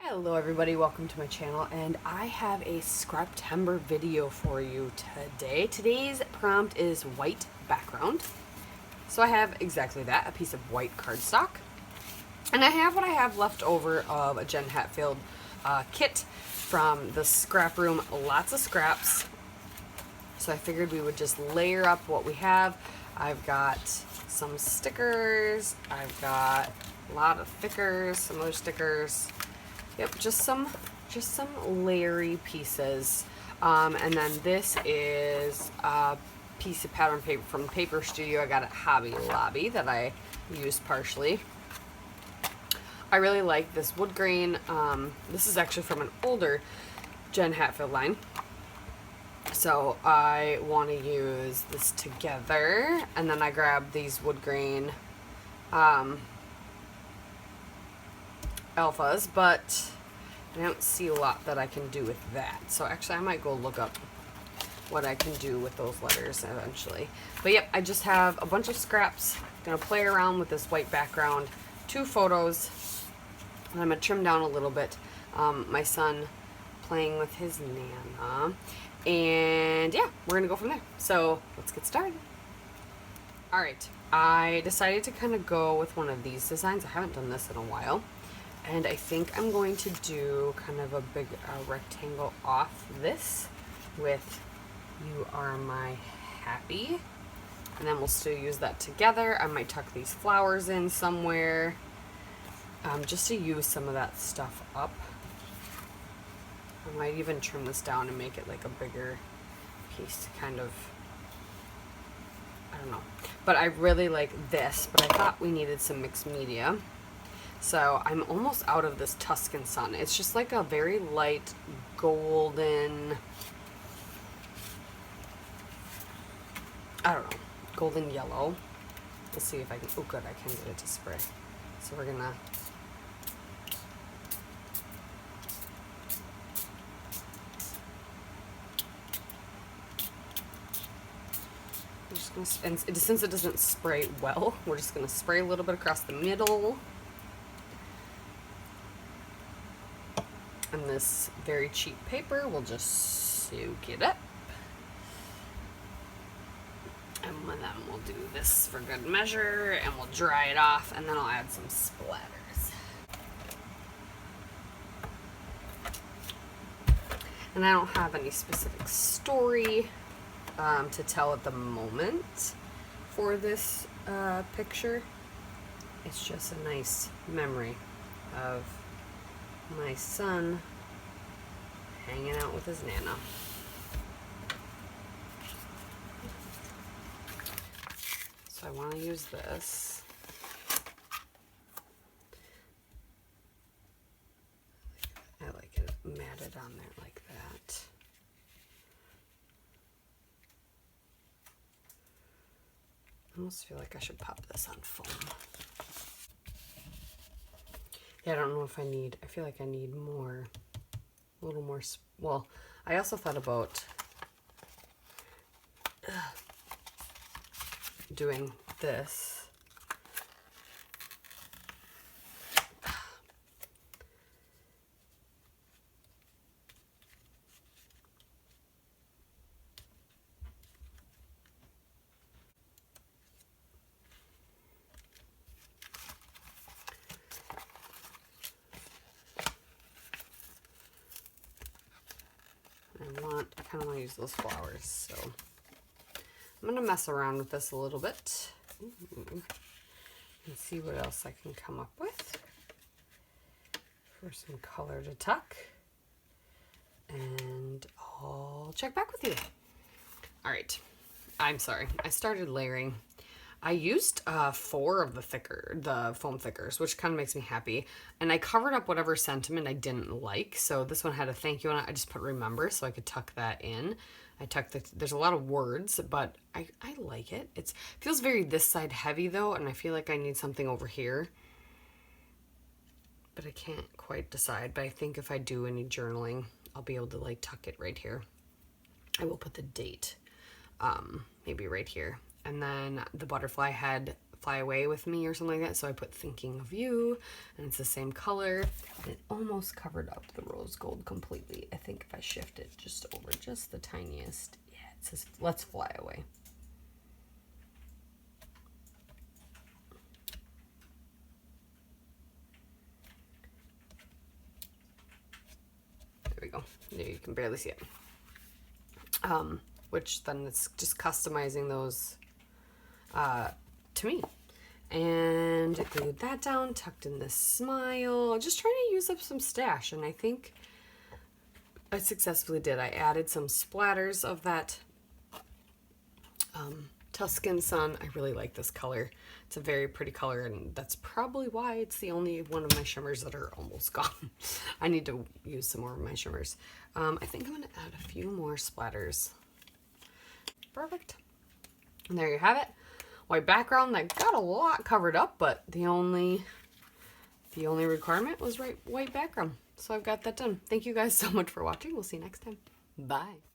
Hello everybody, welcome to my channel, and I have a Scraptember video for you today. Today's prompt is white background. So I have exactly that, a piece of white cardstock. And I have what I have left over of a Jen Hatfield kit from the scrap room, lots of scraps. So I figured we would just layer up what we have. I've got some stickers, I've got a lot of thickers, some other stickers. Yep, just some layering pieces. And then this is a piece of pattern paper from Paper Studio. I got at Hobby Lobby that I used partially. I really like this wood grain. This is actually from an older Jen Hatfield line. So I want to use this together. And then I grabbed these wood grain alphas, but I don't see a lot that I can do with that. So actually I might go look up what I can do with those letters eventually. But yep, I just have a bunch of scraps. Gonna play around with this white background, 2 photos, and I'm gonna trim down a little bit. My son playing with his Nana. And yeah, we're gonna go from there. So let's get started. Alright, I decided to kind of go with one of these designs. I haven't done this in a while. And I think I'm going to do kind of a big rectangle off this with "You Are My Happy." And then we'll still use that together. I might tuck these flowers in somewhere just to use some of that stuff up. I might even trim this down and make it like a bigger piece, kind of, I don't know. But I really like this, but I thought we needed some mixed media. So I'm almost out of this Tuscan Sun. It's just like a very light golden, I don't know, golden yellow. Let's see if I can, oh good, I can get it to spray. So we're gonna, and since it doesn't spray well, we're just gonna spray a little bit across the middle. And this very cheap paper will just soak it up. And then we'll do this for good measure, and we'll dry it off, and then I'll add some splatters. And I don't have any specific story to tell at the moment for this picture. It's just a nice memory of my son hanging out with his Nana. So I want to use this. I like it matted on there like that. I almost feel like I should pop this on foam. Yeah, I don't know if I need, I feel like I need more, a little more, well, I also thought about doing this. I kind of want to use those flowers, so I'm going to mess around with this a little bit. And see what else I can come up with for some color to tuck. And I'll check back with you. All right. I'm sorry. I started layering. I used 4 of the foam thickers, which kind of makes me happy. And I covered up whatever sentiment I didn't like. So this one had a thank you on it. I just put remember so I could tuck that in. I tucked there's a lot of words, but I like it. It feels very this side heavy though, and I feel like I need something over here. But I can't quite decide. But I think if I do any journaling, I'll be able to like tuck it right here. I will put the date maybe right here. And then the butterfly had fly away with me or something like that. So I put thinking of you, and it's the same color. And it almost covered up the rose gold completely. I think if I shift it just over just the tiniest, yeah, it says let's fly away. There we go. There, you can barely see it. Which then it's just customizing those to me. And I glued that down, tucked in this smile, just trying to use up some stash, and I think I successfully did. I added some splatters of that Tuscan Sun. I really like this color. It's a very pretty color, and that's probably why it's the only one of my shimmers that are almost gone. I need to use some more of my shimmers. I think I'm going to add a few more splatters. Perfect. And there you have it. White background that got a lot covered up, but the only requirement was white background. So I've got that done. Thank you guys so much for watching. We'll see you next time. Bye.